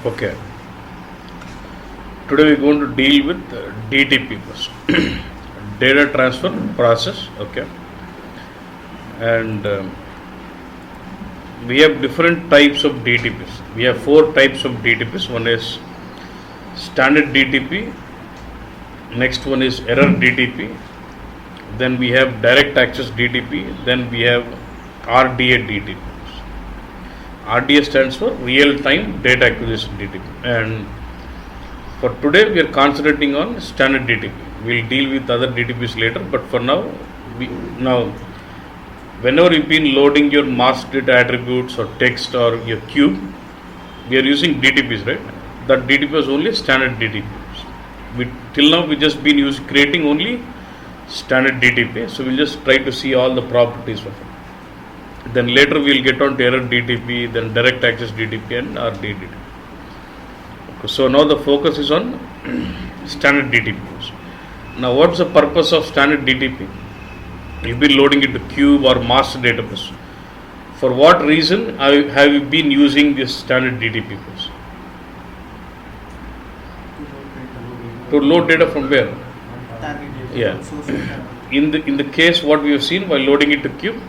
Okay. Today we are going to deal with DTP first. Data transfer process. Okay. And we have different types of DTPs. We have 4 types of DTPs. One is standard DTP. Next one is error DTP. Then we have direct access DTP. Then we have RDA DTP. RDA stands for real time data acquisition DTP. And for today we are concentrating on standard DTP. We'll deal with other DTPs later, but for now, whenever you've been loading your master data attributes or text or your cube, we are using DTPs, right? That DTP was only standard DTPs. Till now we just been creating only standard DTP. So we'll just try to see all the properties of it. Then later we'll get on to error DTP, then direct access DTP and RDA DTP. Okay, so now the focus is on standard DTPs. Now what's the purpose of standard DTP? You've been loading it to cube or master database. For what reason have you been using this standard DTP? To load data from where? Yeah. In the case what we have seen while loading it to cube,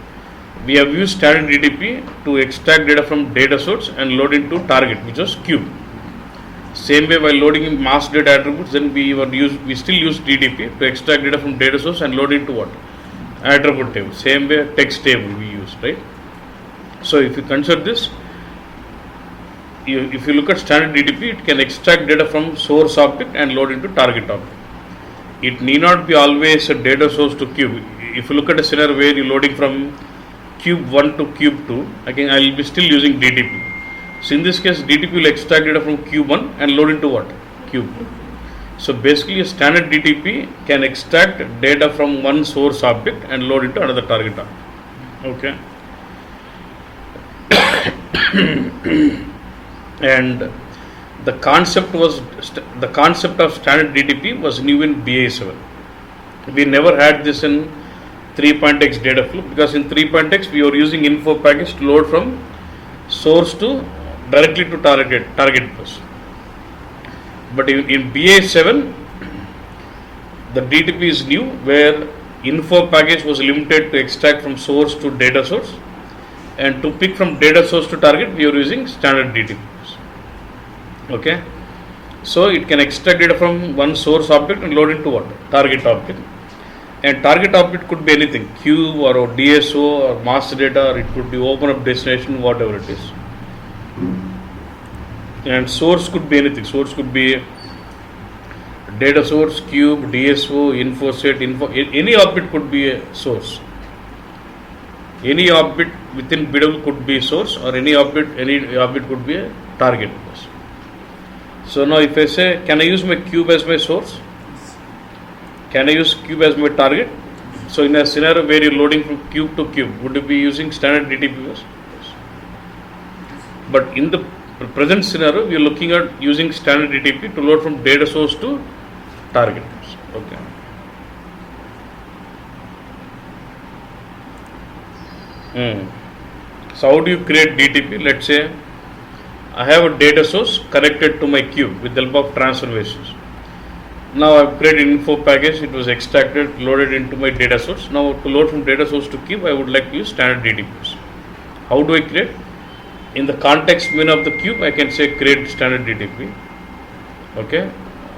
we have used standard DTP to extract data from data source and load into target, which was cube. Same way while loading in master data attributes, then we still use DTP to extract data from data source and load into what? Attribute table. Same way text table we use, right? So if you consider this, if you look at standard DTP, it can extract data from source object and load into target object. It need not be always a data source to cube. If you look at a scenario where you're loading from cube 1 to cube 2, I will be still using DTP. So in this case, DTP will extract data from cube 1 and load into what? Cube 2. So basically a standard DTP can extract data from one source object and load into another target object. Okay. And the concept of standard DTP was new in BA7. We never had this in 3.x data flow, because in 3.x we were using info package to load from source to directly to target bus. But in BA7 the DTP is new, where info package was limited to extract from source to data source, and to pick from data source to target we are using standard DTPs. Okay, so it can extract data from one source object and load into what? Target object. And target object could be anything, cube or DSO or master data, or it could be open up destination, whatever it is. And source could be anything. Source could be data source, cube, DSO, info set, any object could be a source. Any object within BW could be source, or any object could be a target. So now if I say, can I use my cube as my source? Can I use cube as my target? So in a scenario where you're loading from cube to cube, would you be using standard DTP? Yes. But in the present scenario, we are looking at using standard DTP to load from data source to target. Okay. So how do you create DTP? Let's say I have a data source connected to my cube with the help of transformations. Now I've created info package, it was extracted, loaded into my data source. Now to load from data source to cube, I would like to use standard DTPs. How do I create? In the context menu of the cube, I can say create standard DTP. Okay.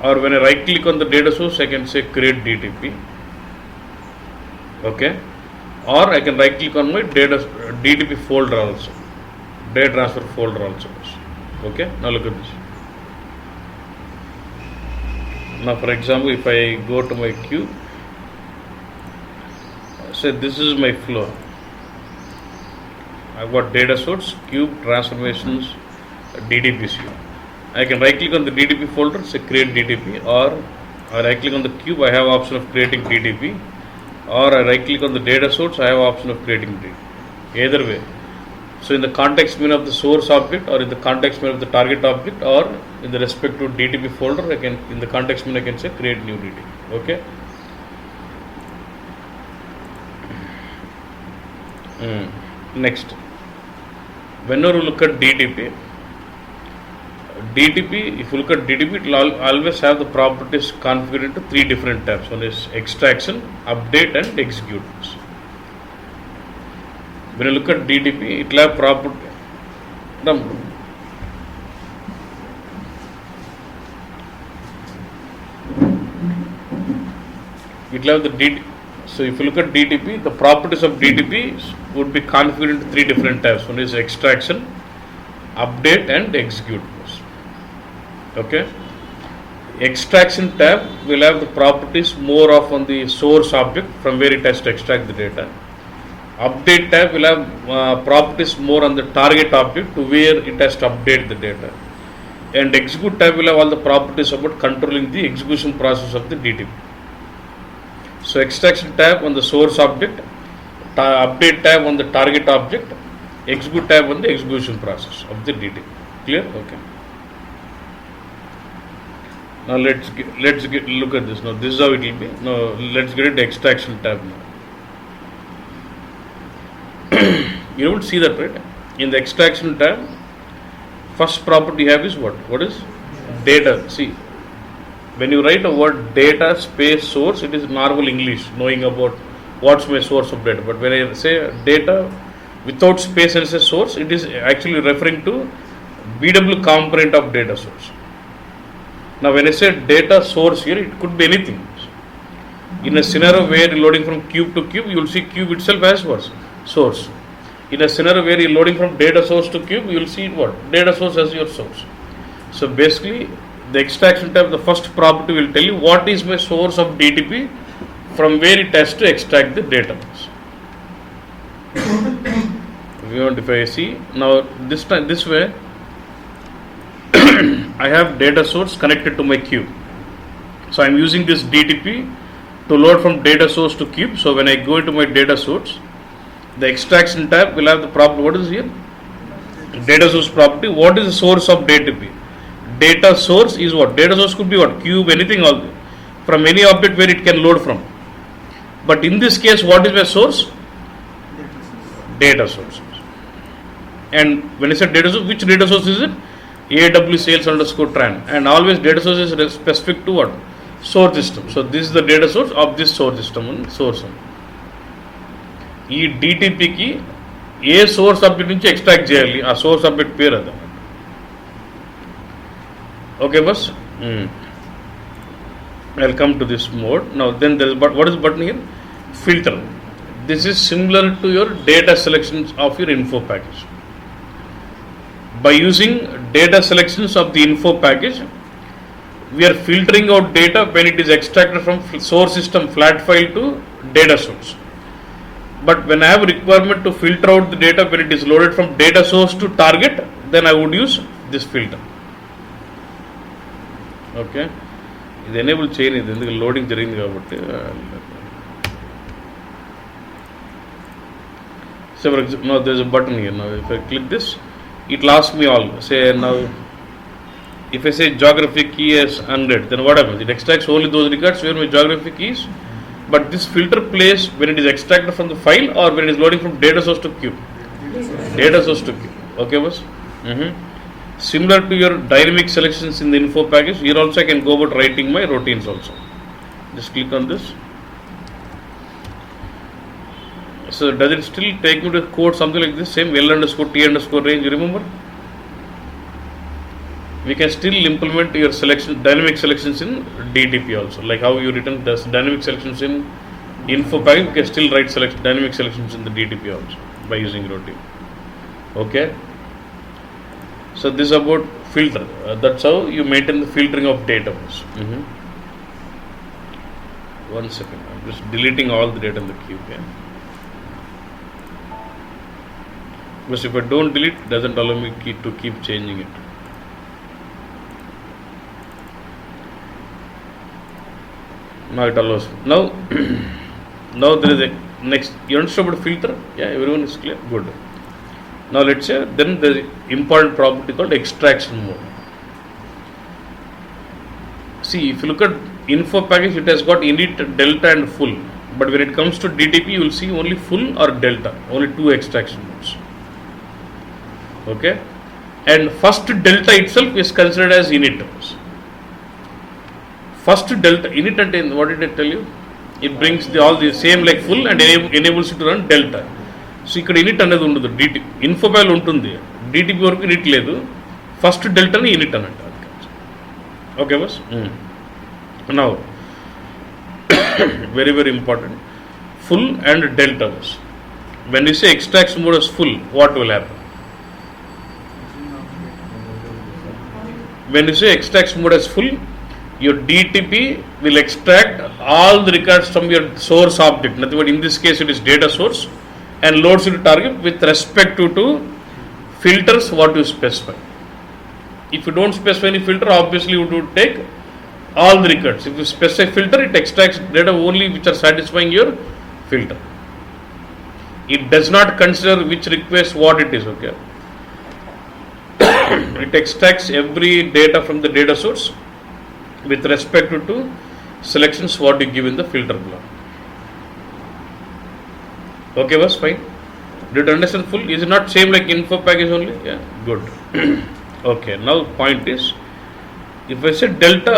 Or when I right click on the data source, I can say create DTP. Okay. Or I can right click on my DTP folder also, data transfer folder also. Okay. Now look at this. Now for example, if I go to my cube, say this is my flow. I've got data source, cube, transformations, DTPs here. I can right click on the DTP folder, say create DTP, or I right click on the cube, I have option of creating DTP, or I right click on the data source, I have option of creating DTP. Either way. So in the context menu of the source object, or in the context menu of the target object, or in the respective DTP folder, I can, in the context menu, I can say create new DTP. Okay. Next, whenever you look at DTP, DTP, if you look at DTP, it will always have the properties configured into three different tabs. One is extraction, update, and execute. When you look at DTP, it will have property. It will have the DTP. So if you look at DTP, the properties of DTP would be configured into three different tabs. One is extraction, update, and execute. Okay. Extraction tab will have the properties more of on the source object from where it has to extract the data. Update tab will have properties more on the target object to where it has to update the data. And execute tab will have all the properties about controlling the execution process of the DTP. So extraction tab on the source object, update tab on the target object, execute tab on the execution process of the DTP. Clear? Okay. Now let's look at this. Now this is how it will be. Now let's get into extraction tab now. You don't see that, right? In the extraction tab, first property you have is what? What is data? See, when you write a word data space source, it is normal English, knowing about what's my source of data. But when I say data without space and say source, it is actually referring to BW component of data source. Now when I say data source here, it could be anything. In a scenario where you're loading from cube to cube, you will see cube itself as what? Source. In a scenario where you're loading from data source to cube, you will see what? Data source as your source. So basically, the extraction tab, the first property will tell you what is my source of DTP from where it has to extract the data. If I see, now this time, this way, I have data source connected to my cube. So I am using this DTP to load from data source to cube. So when I go into my data source, the extraction tab will have the property. What is here? Data source property. What is the source of DTP? Data source is what? Data source could be what? Cube, anything, all from any object where it can load from. But in this case, what is my source? Data source. And when I say data source, which data source is it? AW sales underscore tran. And always data source is specific to what? Source system. So this is the data source of this source system and source. ఈ DTPకి ఏ source subject నుంచి extract చేయాలి ఆ source subject పేరు అది okay bus I'll come to this mode. Now then there is what is the button here? Filter. This is similar to your data selections of your info package. By using data selections of the info package, we are filtering out data when it is extracted from source system flat file to data source. But when I have a requirement to filter out the data when it is loaded from data source to target, then I would use this filter. Okay. This enable chain is loading jarindi kabatti. So for example, now there is a button here. Now if I click this, it will ask me all. Say now, if I say geography key as 100, then what happens? It extracts only those records where my geography key is. But this filter plays when it is extracted from the file or when it is loading from data source to cube. Data source to cube. Okay, boss? Similar to your dynamic selections in the info package, here also I can go about writing my routines also. Just click on this. So does it still take me to code something like this? Same L underscore T underscore range, you remember? We can still implement your selection, dynamic selections in DTP also. Like how you written the dynamic selections in info package, we can still write dynamic selections in the DTP also by using routine. Okay. So this is about filter. That's how you maintain the filtering of data. One second. I'm just deleting all the data in the queue. Okay? Because if I don't delete, it doesn't allow me to keep changing it. Now it allows. Now there is a next. You understand about filter? Yeah, everyone is clear. Good. Now let's say then there is important property called extraction mode. See, if you look at info package, it has got init, delta, and full. But when it comes to DTP, you will see only full or delta. Only two extraction modes. Okay. and first delta itself is considered as init. First delta init ante what did I tell you? It brings all the same like full and enables you to run delta. So ఇక్కడ in it అనేది ఉండదు, ఇన్ఫోపాల్ ఉంటుంది, DTP వరకు in it లేదు, first డెల్టాని in it అని అంటారు. Okay bus. Now very very important, full and delta bus. When you say extracts mode as full, what will happen? When you say extracts mode as full, your DTP will extract all the records from your source object. Nothing but in this case it is data source, and loads it to target with respect to filters what you specify. If you don't specify any filter, obviously you would take all the records. If you specify filter, it extracts data only which are satisfying your filter. It does not consider which request what it is. Okay. It extracts every data from the data source with respect to selections what you give in the filter block. Okay, was fine. Did you understand full? Is it not same like info package only? Yeah, good. Okay, now point is, if I say delta,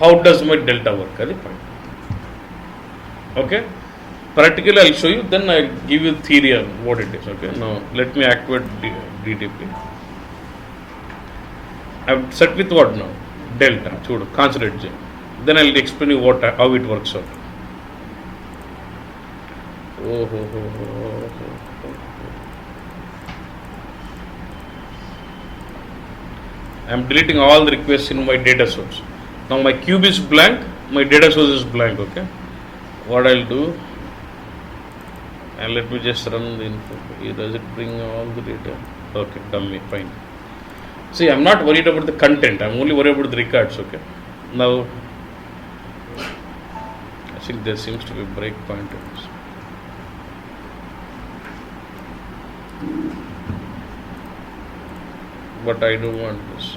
how does my delta work? That's the point. Okay, practically I'll show you, then I'll give you theory on what it is. Okay, now let me activate DTP. I've set with what now? Delta. Concentrate. Then I'll explain you how it works out. I am deleting all the requests in my data source. Now my cube is blank, my data source is blank. Okay, what I'll do, and let me just run the info. Does it bring all the data? Okay, dummy, fine. See, I'm not worried about the content, I'm only worried about the records. Okay, now I think there seems to be a breakpoint in this. But I don't want this.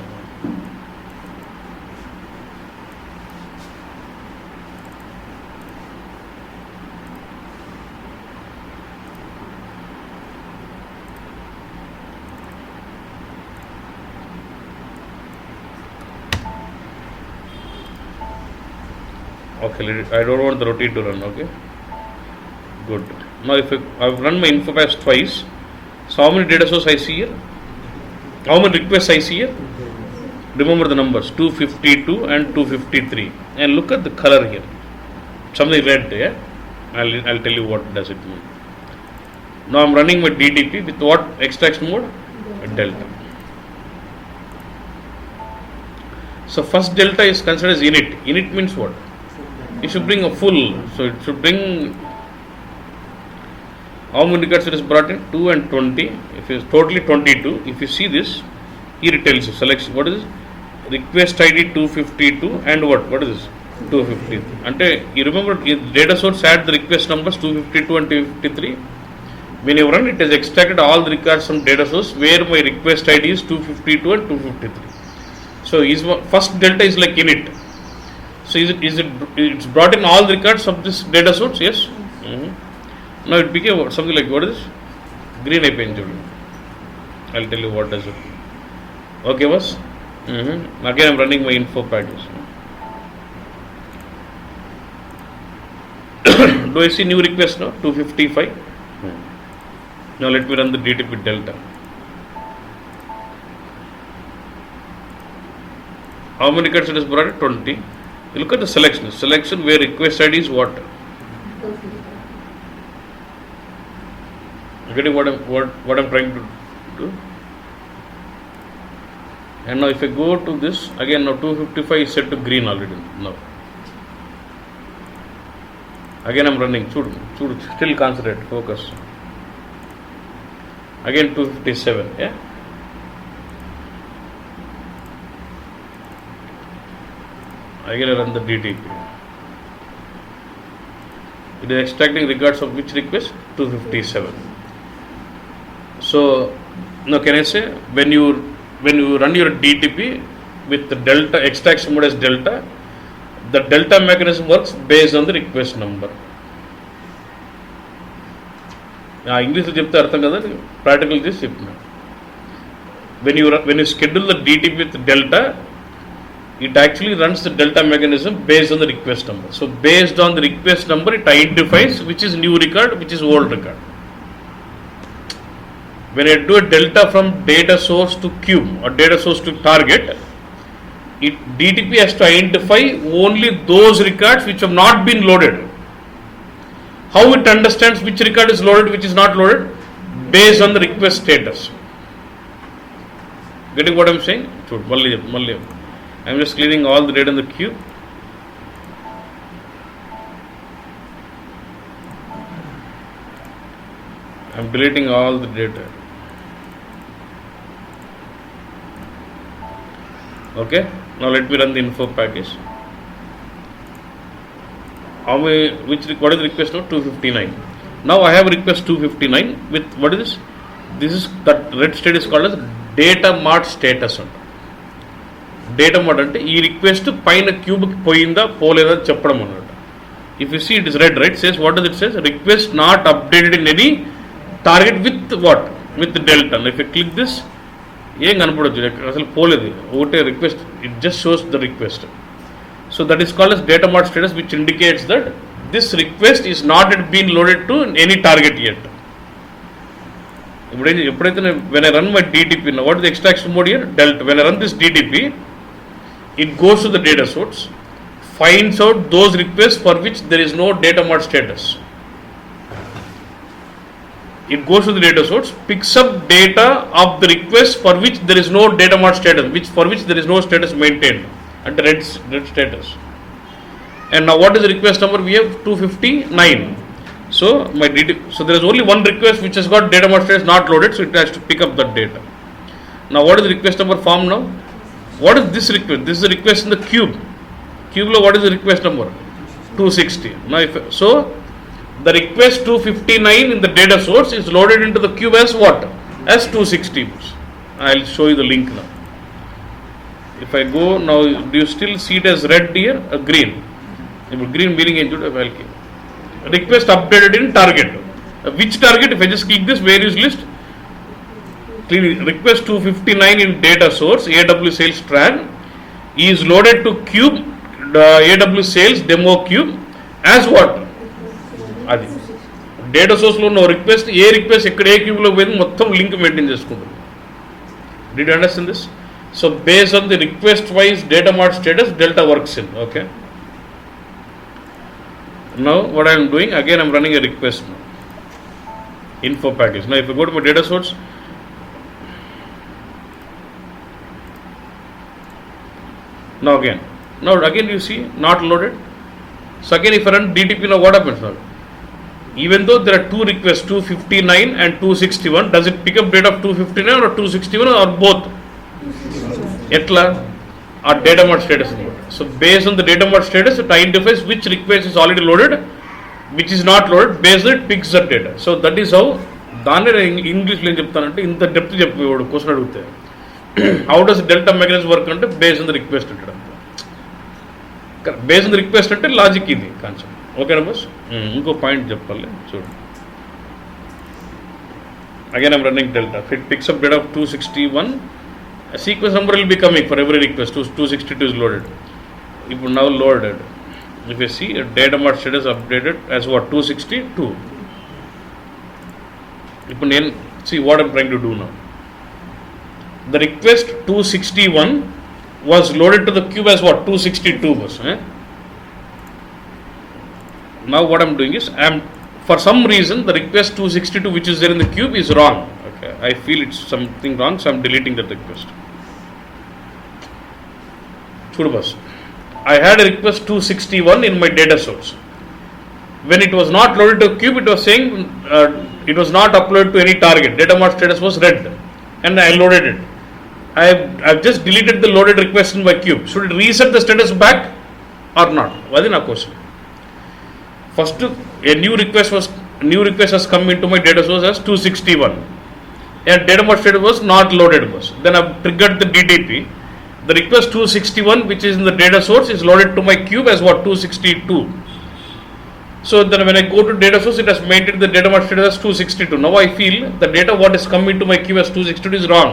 Okay, I don't want the routine to run. Okay, good. Now if I've run my info pass twice, so how many data source I see here? How many requests I see here? Remember the numbers 252 and 253, and look at the color here, something red. Yeah, I'll tell you what does it mean. Now I'm running my DTP with what extraction mode? Delta. So first delta is considered as init. Init means what? It should bring a full. So it should bring how many records it is brought in? 2 and 20. If it is totally 22, if you see this, here it tells you selection. What is this? Request ID 252 and what is this? 253. Ante you remember data source had the request numbers 252 and 253. When you run, it has extracted all the records from data source where my request ID is 252 and 253. So first delta is like init. So it's brought in all the records of this data source? Yes. Now it became something like, what is this? Green IPN. I'll tell you what does it. Okay, boss. Again I'm running my info package. Do I see new request now? 255. Now let me run the DTP delta. How many records it is brought in? 20. You look at the selection. Selection where request ID is what? Getting what I'm trying to do. And now if I go to this again, now 255 is set to green already. Now again I'm running. Still concentrate, focus. Again 257. Yeah. Again I run the DTP. It is extracting records of which request? 257. So now can I say when you run your DTP with the delta extraction mode as delta, the delta mechanism works based on the request number. English చెప్తే అర్థం కదా, practical చేసి చెప్పిన. when you schedule the DTP with delta, it actually runs the delta mechanism based on the request number. So based on the request number, it identifies which is new record, which is old record. When I do a delta from data source to queue or data source to target, DTP has to identify only those records which have not been loaded. How it understands which record is loaded, which is not loaded? Based on the request status. Getting what I am saying? I am just clearing all the data in the queue. I am deleting all the data. Okay, now let me run the info package. What is the request now? 259. Now I have request 259 with what is this? This is that red state is called as data mart status. Data mart ante ee request paina cube ki poyinda poleda cheppadam annata. If you see, it is red, right? It says, what does it say? Request not updated in any target with what? With delta. And if you click this, ఏం కనపడొచ్చు అసలు పోలేదు, ఒకటే request, it just shows the request. So that is called as data mart status, which indicates that this request is not yet been loaded to any target yet. ఎప్పుడైతే when I run my DTP, now what is the extraction mode here? Delta. When I run this DTP, it goes to the data source, finds out those requests for which there is no data mart status. It goes to the data source, picks up data of the request for which there is no data mart status, for which there is no status maintained at the red status. And now what is the request number? We have 259. So so there is only one request which has got data mart status not loaded, so it has to pick up that data. Now what is the request number form now? What is this request? This is the request in the cube. Cube lo what is the request number? 260. Now the request 259 in the data source is loaded into the cube as what? As 260. I will show you the link now. If I go now, do you still see it as red here? Green. Green meaning request updated in target. Which target? If I just click this various list, request 259 in data source AW sales trad is loaded to cube, the AW sales demo cube as what? అది data సోర్స్లో ఉన్న request, ఏ request ఎక్కడ ఏ క్యూబ్లో పోయింది మొత్తం link maintain చేసుకుంటుంది. Did you understand this? So based on the request wise data mart status delta works in. Okay, now what I'm doing, again I'm running a request info package. Now if you go to my data source, now again you see not loaded. So again if I run DTP, now what happens now? Even though there are two requests, 259 and 261, does it pick up data of 259 or 261 or both? Etla or data mart status mode. So based on the data mart status, it identifies which request is already loaded, which is not loaded. Based on it, picks the data. So that is how. దాన్ని ఇంగ్లీష్లో ఏం చెప్తానంటే ఇంత depth చెప్పేవాడు question అడిగితే how does delta mechanism work అంటే based on the request అంటాడు. అంతే, బేస్డ్ ఆన్ ద రిక్వెస్ట్ అంటే లాజిక్ ఇది కాన్సెప్ట్. ఓకేనా బస్? ఇంకో పాయింట్ చెప్పాలి చూడండి. Again I'm running delta. It picks up data of 261. Sequence number will be coming for every request. 262 is loaded. ఇప్పుడు now loaded. If you see, data mart status updated as what? 262. See what I'm trying to do now. The request 261 was loaded to the queue as what? 262 was. Now what I'm doing is, for some reason the request 262 which is there in the queue is wrong. Okay, I feel it's something wrong, so I'm deleting that request. Chudu boss. I had a request 261 in my data source. When it was not loaded to cube, it was saying it was not uploaded to any target. Data mart status was red, and I loaded it. I've just deleted the loaded request in my cube. Should it reset the status back or not? That is my question. First, a new request has come into my data source as 261, and data mart status was not loaded. Then I've triggered the DTP. The request 261 which is in the data source is loaded to my cube as what? 262. So then when I go to data source, it has maintained the data mart status as 262. Now I feel the data what is coming to my queue as 262 is wrong.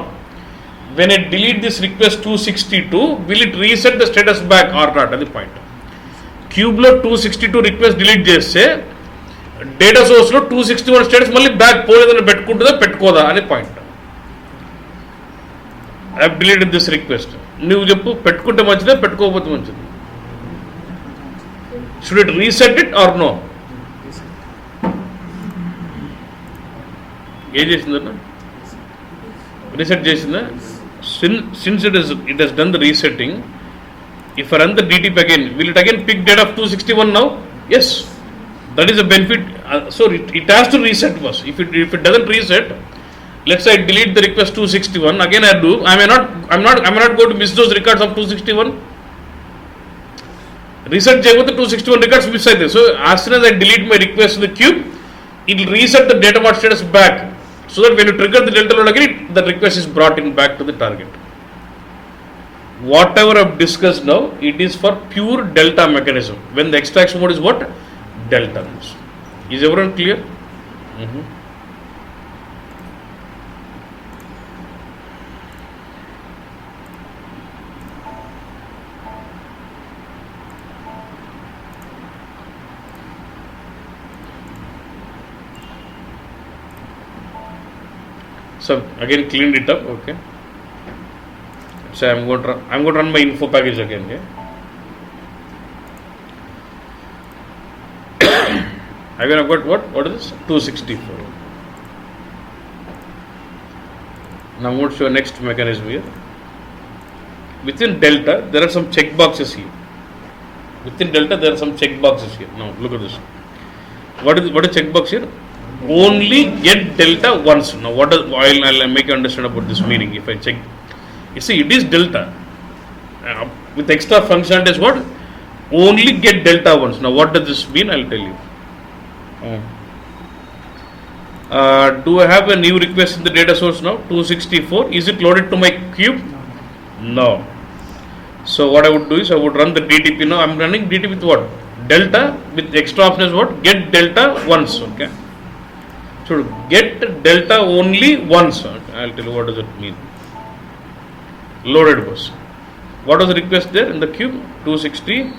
when I delete this request 262, will it reset the status back or not? That's the point. Cube లో 262 request delete చేస్తే data source లో 261 status మళ్ళీ back పోలేదని పెట్టుకుంటుందా పెట్టుకోదా అనే point. I have deleted this request. నువ్వు చెప్పు, పెట్టుకుంటే మంచిదా పెట్టుకోకపోతే మంచిది? Should it reset it or no? ఏం చేసిందన్న? రీసెట్ చేసిందా? Since it has done the resetting, if I run the DTP again, will it again pick data of 261 now? Yes, that is a benefit. So it has to reset first. If it doesn't reset, let's say I delete the request 261 again. I do. I may not go to miss those records of 261. Reset చేయకపోతే 261 records miss అయితే. So as soon as I delete my request in the queue, it will reset the data mart status back. So that when you trigger the delta load again, the request is brought in back to the target. Whatever I have discussed now, it is for pure delta mechanism. When the extraction mode is what? Delta. Is everyone clear? So again cleaned it up. Okay. So I'm going to run my info package again. Yeah. Again I've got what is this? 264. Now I'm going to show next mechanism here. Within delta there are some check boxes here. Within delta there are some check boxes here. Now look at this. What is check box here? Only get delta once. Now I'll make you understand about this meaning. If I check, you see it is delta with extra functionality is what? Only get delta once. Now what does this mean? I'll tell you. Do I have a new request in the data source now? 264. Is it loaded to my queue? No. So what I would do is I would run the DTP. Now I'm running DTP with what? Delta with extra option is what? Get delta once. Okay. So get delta only once. I'll tell you what does it mean. Loaded bus. What was the request there in the queue? 260.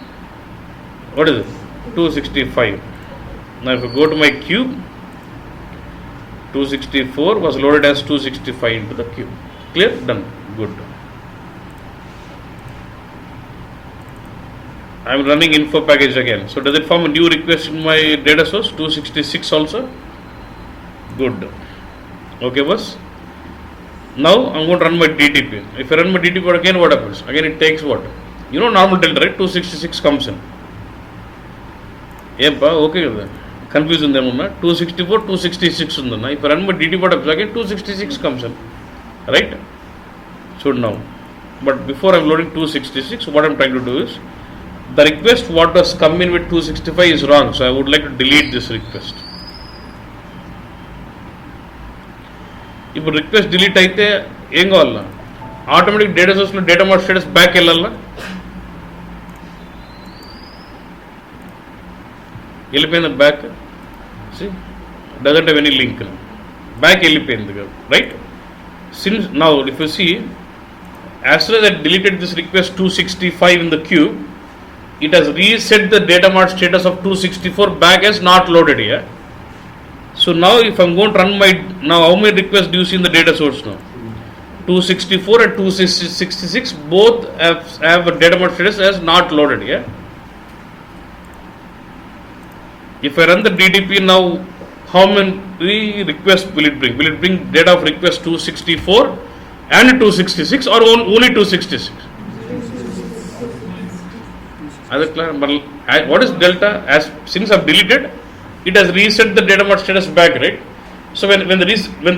What is it? 265. Now if I go to my queue, 264 was loaded as 265 into the queue. Clear? Done. Good. I am running info package again. So does it form a new request in my data source? 266 also. Good. Okay, boss. Now I'm going to run my DTP. If I run my DTP again, what happens? Again it takes what? You know normal delta, right? 266 comes in. Yep, okay. Confusion them. 264, 266 undana. If I run my DTP again, 266 comes in. Right? So now. But before I'm loading 266, what I'm trying to do is, the request what was come in with 265 is wrong. So I would like to delete this request. ఇప్పుడు request delete అయితే ఏం కావాలా? Automatic data సోర్స్లో data mart status back వెళ్ళాలా? వెళ్ళిపోయింది back. Doesn't have any link. Back వెళ్ళిపోయింది కదా, right? Since now if you see, as soon as I deleted this request 265 in the queue, it has reset the data mart status of 264 back as not loaded here. So now if I'm going to run my, now how many requests do you see in the data source now? 264 and 266 both have a data mart status as not loaded here. If I run the DTP now, how many requests will it bring? Will it bring data of request 264 and 266 or only 266? What is delta? As since I've deleted, it has reset the data mart status back, right? So when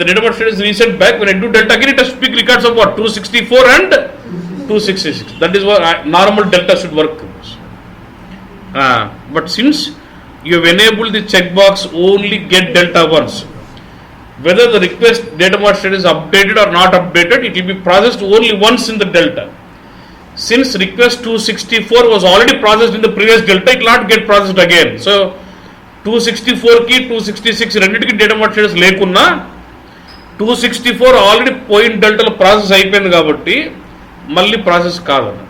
the data mart status is reset back, when I do delta again, it has to pick records of what? 264 and 266. That is what normal delta should work. But since you have enabled the checkbox only get delta once, whether the request data mart status is updated or not updated, it will be processed only once in the delta. Since request 264 was already processed in the previous delta, it will not get processed again. So 264 ki 266 రెండింటికి data mart status లేకున్నా 264 already పోయిన డెల్టాలో process అయిపోయింది కాబట్టి మళ్ళీ process కాదన్నట్టు.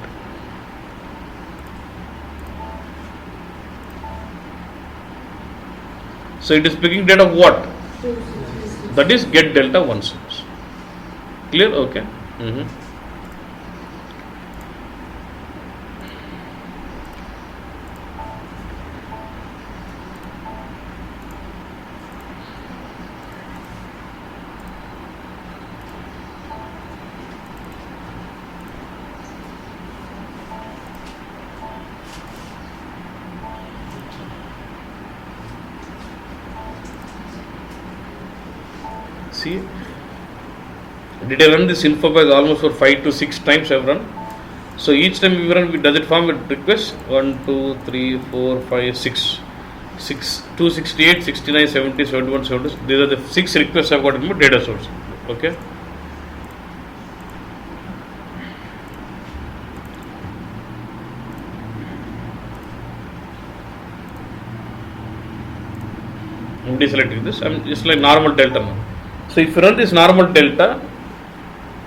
So it is picking data of what? That is get delta 1 source. Clear? Okay. See, did I run this info bag almost for 5 to 6 times I have run. So each time we run, does it form a request? 1, 2, 3, 4, 5, 6. 268, 69, 70, 71, 70. These are the 6 requests I have got in my data source. Okay. I'm deselecting this. I'm just like normal delta now. So if you run this normal delta,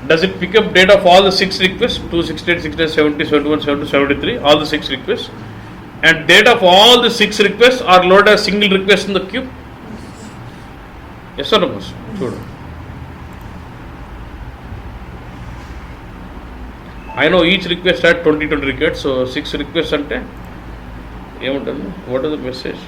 does it pick up data of all the 6 requests? 268, 69, 70, 71, 72, 73, all the 6 requests. And data of all the 6 requests are loaded as single request in the queue? Yes or no? Sure. I know each request had 20 records, so 6 requests ante. What is the message?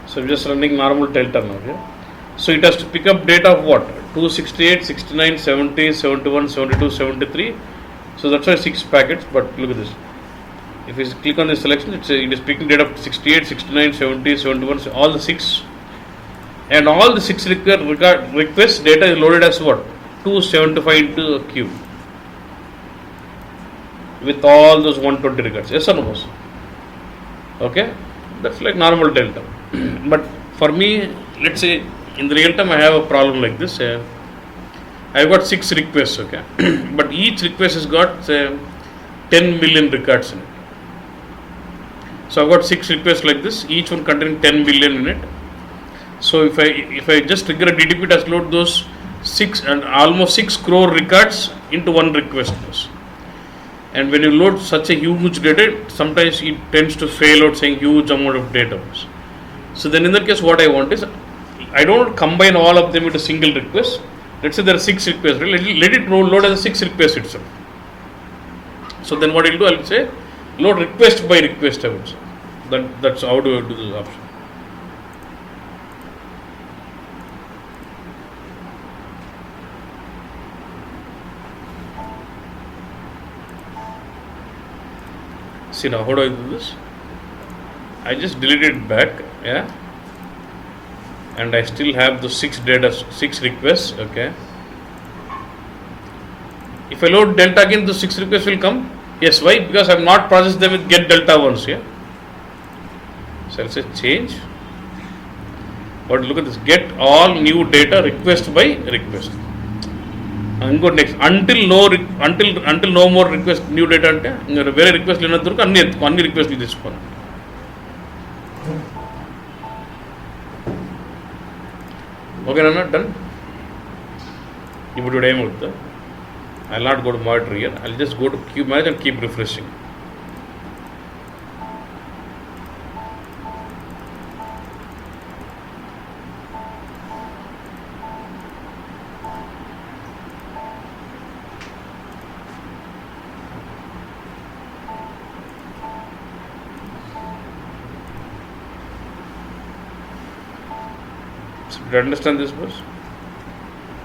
So I'm just running normal delta now. Okay? So it has to pick up data of what? 268, 69, 70, 71, 72, 73. So that's why 6 packets. But look at this. If you click on this selection, it is picking data of 68, 69, 70, 71, all the 6. And all the 6 requests data is loaded as what? 275 into a queue. With all those 120 records. Yes or no? Okay? That's like normal delta. But for me, let's say in the real time I have a problem like this. I've got 6 requests, okay? But each request has got say 10 million records in it. So I've got 6 requests like this, each one containing 10 million in it. So if I just trigger a DTP, it has to load those 6 and almost 6 crore records into one request. And when you load such a huge data, sometimes it tends to fail out saying huge amount of data. So then in that case, what I want is, I don't combine all of them into single request. Let's say there are 6 requests. Let it load as a 6 request itself. So then what I'll do, I'll say load request by request. I would say. That's how do I do this option. See now, how do I do this? I just deleted it back, yeah, and I still have the 6 requests, okay. If I load delta again, the 6 requests will come. Yes, why? Because I have not processed them with get delta once, yeah. So I'll say change. But look at this, get all new data request by request. And go next until no more request new data ante very request lenadurku anni request teesukona. Okay, I'm not done. Ipudu em avutha, I'll not go to monitor here, I'll just go to queue manage and keep refreshing. Do you understand this, boss?